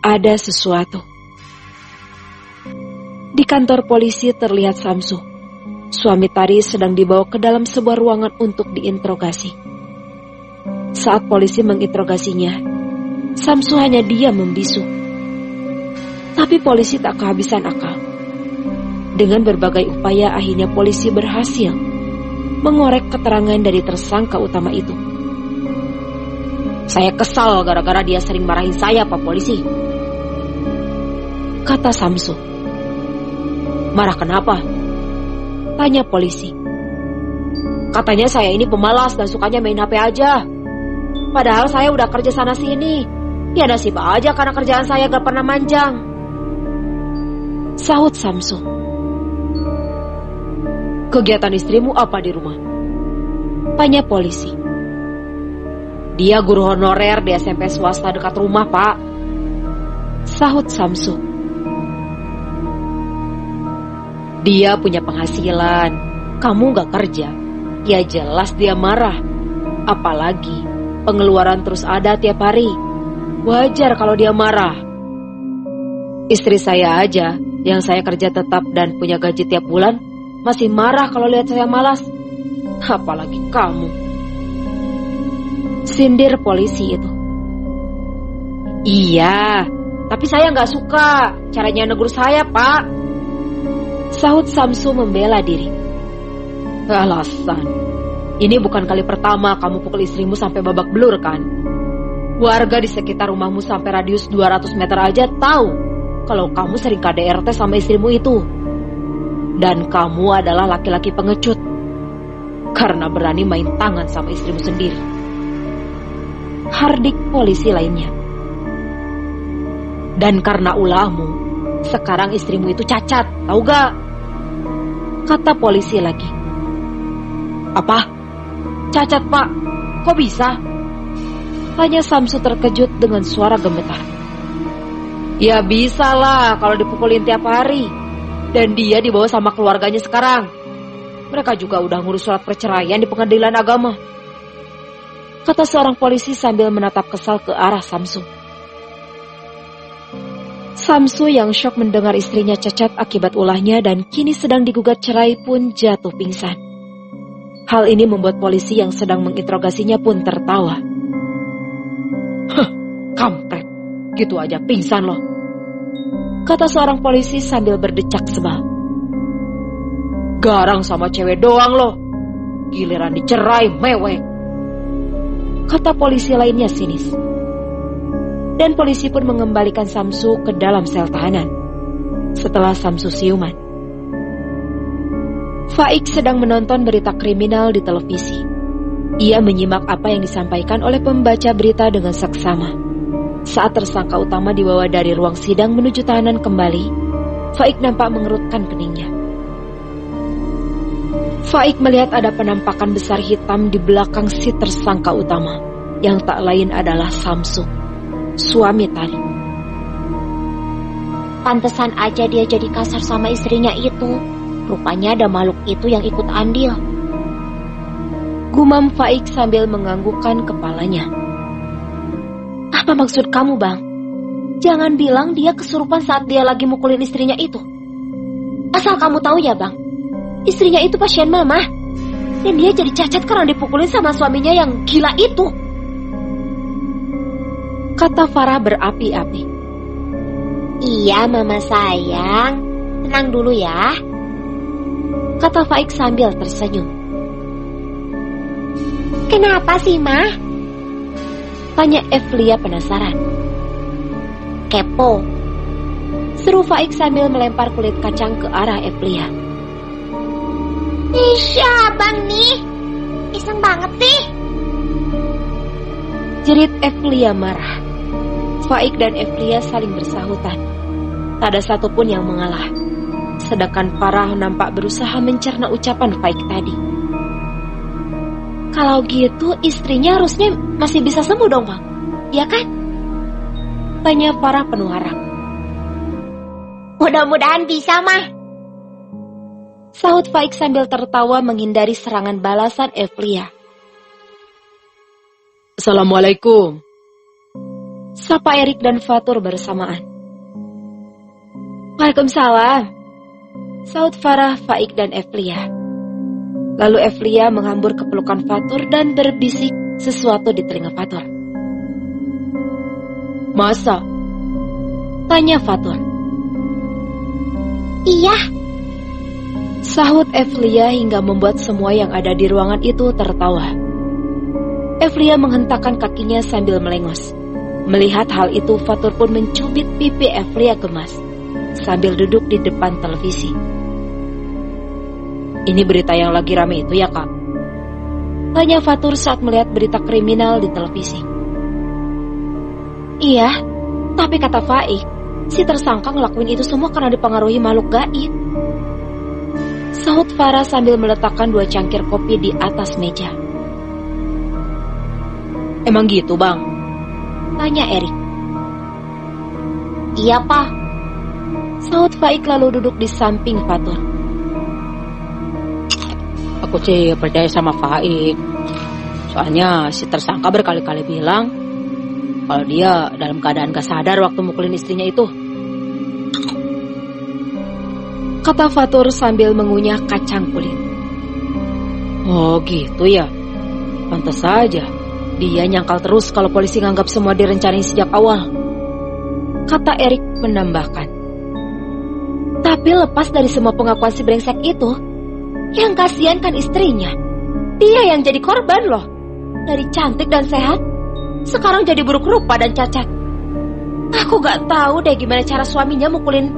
Ada sesuatu. Di kantor polisi terlihat Samsu. Suami Tari sedang dibawa ke dalam sebuah ruangan untuk diinterogasi. Saat polisi menginterogasinya, Samsu hanya diam membisu. Tapi polisi tak kehabisan akal. Dengan berbagai upaya akhirnya polisi berhasil mengorek keterangan dari tersangka utama itu. "Saya kesal gara-gara dia sering marahin saya, Pak Polisi," kata Samsu. "Marah kenapa?" tanya polisi. "Katanya saya ini pemalas dan sukanya main HP aja. Padahal saya udah kerja sana sini. Ya nasib aja karena kerjaan saya gak pernah manjang," sahut Samsu. "Kegiatan istrimu apa di rumah?" tanya polisi. "Dia guru honorer di SMP swasta dekat rumah, Pak," sahut Samsu. "Dia punya penghasilan, kamu gak kerja, ya jelas dia marah. Apalagi pengeluaran terus ada tiap hari. Wajar kalau dia marah. Istri saya aja, yang saya kerja tetap dan punya gaji tiap bulan, masih marah kalau lihat saya malas. Apalagi kamu," sindir polisi itu. "Iya, tapi saya gak suka caranya negur saya, Pak," sahut Samsu membela diri. "Alasan? Ini bukan kali pertama kamu pukul istrimu sampai babak belur kan? Warga di sekitar rumahmu sampai radius 200 meter aja tahu kalau kamu sering KDRT sama istrimu itu. Dan kamu adalah laki-laki pengecut karena berani main tangan sama istrimu sendiri," hardik polisi lainnya. "Dan karena ulahmu, sekarang istrimu itu cacat, tahu gak?" kata polisi lagi. "Apa? Cacat, Pak? Kok bisa?" tanya Samsu terkejut dengan suara gemetar. "Ya bisa lah kalau dipukulin tiap hari. Dan dia dibawa sama keluarganya sekarang. Mereka juga udah ngurus surat perceraian di pengadilan agama," kata seorang polisi sambil menatap kesal ke arah Samsu. Samsu yang syok mendengar istrinya cacat akibat ulahnya dan kini sedang digugat cerai pun jatuh pingsan. Hal ini membuat polisi yang sedang menginterogasinya pun tertawa. "Hah, kampret, gitu aja pingsan loh," kata seorang polisi sambil berdecak sebal. "Garang sama cewek doang loh, giliran dicerai mewek," kata polisi lainnya sinis. Dan polisi pun mengembalikan Samsu ke dalam sel tahanan. Setelah Samsu siuman, Faik sedang menonton berita kriminal di televisi. Ia menyimak apa yang disampaikan oleh pembaca berita dengan seksama. Saat tersangka utama dibawa dari ruang sidang menuju tahanan kembali, Faik nampak mengerutkan keningnya. Faik melihat ada penampakan besar hitam di belakang si tersangka utama, yang tak lain adalah Samsu, suami Tari. "Pantesan aja dia jadi kasar sama istrinya itu. Rupanya ada makhluk itu yang ikut andil," gumam Faik sambil menganggukkan kepalanya. "Apa maksud kamu, Bang? Jangan bilang dia kesurupan saat dia lagi mukulin istrinya itu. Asal kamu tahu ya, Bang, istrinya itu pasien mama. Dan dia jadi cacat karena dipukulin sama suaminya yang gila itu," kata Farah berapi-api. "Iya, Mama sayang. Tenang dulu ya," kata Faik sambil tersenyum. "Kenapa sih, Ma?" tanya Evlia penasaran. "Kepo," seru Faik sambil melempar kulit kacang ke arah Evlia. "Isya, Bang nih. Iseng banget sih," jerit Evlia marah. Faik dan Evlia saling bersahutan. Tak ada satupun yang mengalah. Sedangkan Farah nampak berusaha mencerna ucapan Faik tadi. "Kalau gitu istrinya harusnya masih bisa sembuh dong, Bang. Ya kan?" tanya Farah penuh harap. "Mudah-mudahan bisa, Mah," sahut Faik sambil tertawa menghindari serangan balasan Evlia. "Assalamualaikum," Sapa Erik dan Fatur bersamaan. Waalaikumsalam, saut Farah, Faik dan Evlia. Lalu Evlia menghambur ke pelukan Fatur dan berbisik sesuatu di telinga Fatur. Masa? Tanya Fatur. Iya, sahut Evlia hingga membuat semua yang ada di ruangan itu tertawa. Evlia menghentakkan kakinya sambil melengos. Melihat hal itu, Fatur pun mencubit pipi Evlia gemas sambil duduk di depan televisi. Ini berita yang lagi rame itu ya, Kak? Tanya Fatur saat melihat berita kriminal di televisi. Iya, tapi kata Faik, si tersangka ngelakuin itu semua karena dipengaruhi makhluk gaib. Sahut Farah sambil meletakkan 2 cangkir kopi di atas meja. Emang gitu, Bang? Tanya Erik. Iya, Pak. Sahut Faik lalu duduk di samping Fatur. Aku sih percaya sama Faik. Soalnya si tersangka berkali-kali bilang kalau dia dalam keadaan gak sadar waktu mukulin istrinya itu. Kata Fatur sambil mengunyah kacang kulit. Oh gitu ya. Pantas saja dia nyangkal terus kalau polisi nganggap semua direncanain sejak awal. Kata Erik menambahkan. Tapi lepas dari semua pengakuan si brengsek itu, yang kasihan kan istrinya. Dia yang jadi korban loh. Dari cantik dan sehat, sekarang jadi buruk rupa dan cacat. Aku gak tahu deh gimana cara suaminya mukulin.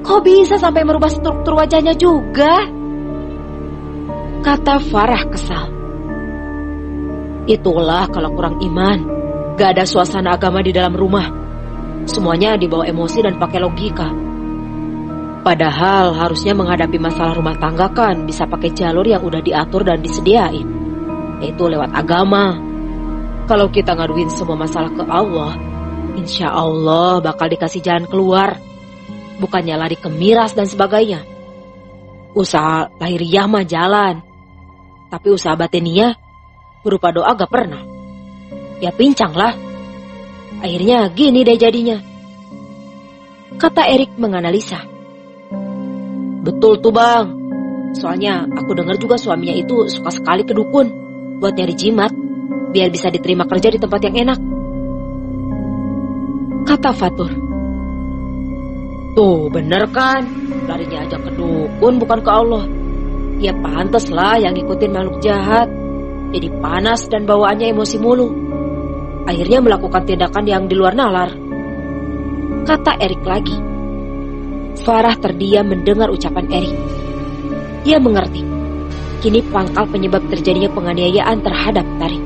Kok bisa sampai merubah struktur wajahnya juga? Kata Farah kesal. Itulah kalau kurang iman. Gak ada suasana agama di dalam rumah. Semuanya dibawa emosi dan pakai logika. Padahal harusnya menghadapi masalah rumah tangga kan bisa pakai jalur yang udah diatur dan disediain, yaitu lewat agama. Kalau kita ngaduin semua masalah ke Allah, insya Allah bakal dikasih jalan keluar. Bukannya lari ke miras dan sebagainya. Usaha lahiriah mah jalan, tapi usaha batiniah berupa doa gak pernah. Ya pincang lah. Akhirnya gini deh jadinya. Kata Erik menganalisa. Betul tuh, Bang. Soalnya aku dengar juga suaminya itu suka sekali ke dukun buat nyari jimat biar bisa diterima kerja di tempat yang enak. Kata Fatur. Tuh bener kan, larinya aja ke dukun bukan ke Allah. Ya pantas lah yang ngikutin makhluk jahat. Jadi panas dan bawaannya emosi mulu. Akhirnya melakukan tindakan yang di luar nalar. Kata Erik lagi. Farah terdiam mendengar ucapan Erik. Dia mengerti. Kini pangkal penyebab terjadinya penganiayaan terhadap Tarik.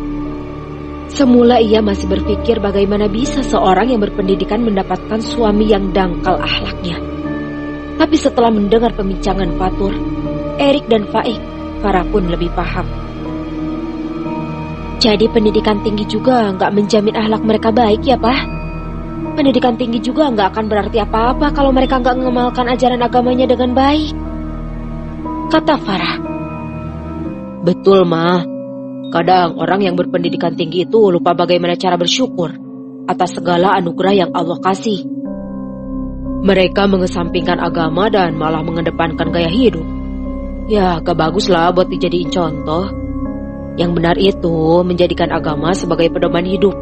Semula ia masih berpikir bagaimana bisa seorang yang berpendidikan mendapatkan suami yang dangkal akhlaknya. Tapi setelah mendengar pembincangan Fatur, Erik dan Faik, Farah pun lebih paham. Jadi pendidikan tinggi juga nggak menjamin akhlak mereka baik ya, Pak? Pendidikan tinggi juga nggak akan berarti apa-apa kalau mereka nggak mengamalkan ajaran agamanya dengan baik. Kata Farah. Betul, Ma. Kadang orang yang berpendidikan tinggi itu lupa bagaimana cara bersyukur atas segala anugerah yang Allah kasih. Mereka mengesampingkan agama dan malah mengedepankan gaya hidup. Ya, gak bagus lah buat dijadiin contoh. Yang benar itu menjadikan agama sebagai pedoman hidup.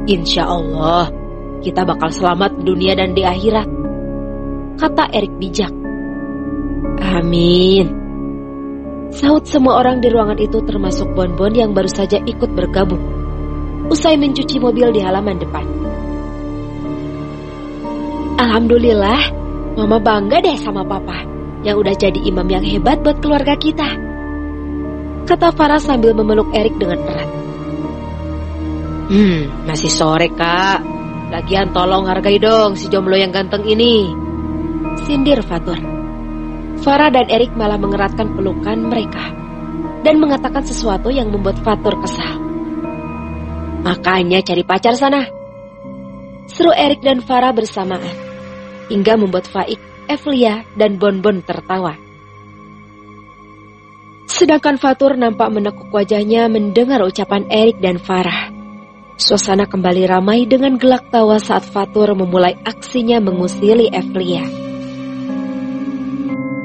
Insya Allah kita bakal selamat di dunia dan di akhirat. Kata Erik bijak. Amin. Sahut semua orang di ruangan itu termasuk Bonbon yang baru saja ikut bergabung. Usai mencuci mobil di halaman depan. Alhamdulillah, Mama bangga deh sama Papa yang udah jadi imam yang hebat buat keluarga kita. Kata Farah sambil memeluk Erik dengan erat. Masih sore, Kak. Lagian tolong hargai dong si jomblo yang ganteng ini. Sindir Fatur. Farah dan Erik malah mengeratkan pelukan mereka dan mengatakan sesuatu yang membuat Fatur kesal. Makanya cari pacar sana. Seru Erik dan Farah bersamaan hingga membuat Faik, Evlia dan Bonbon tertawa. Sedangkan Fatur nampak menekuk wajahnya mendengar ucapan Erik dan Farah. Suasana kembali ramai dengan gelak tawa saat Fatur memulai aksinya mengusili Evlia.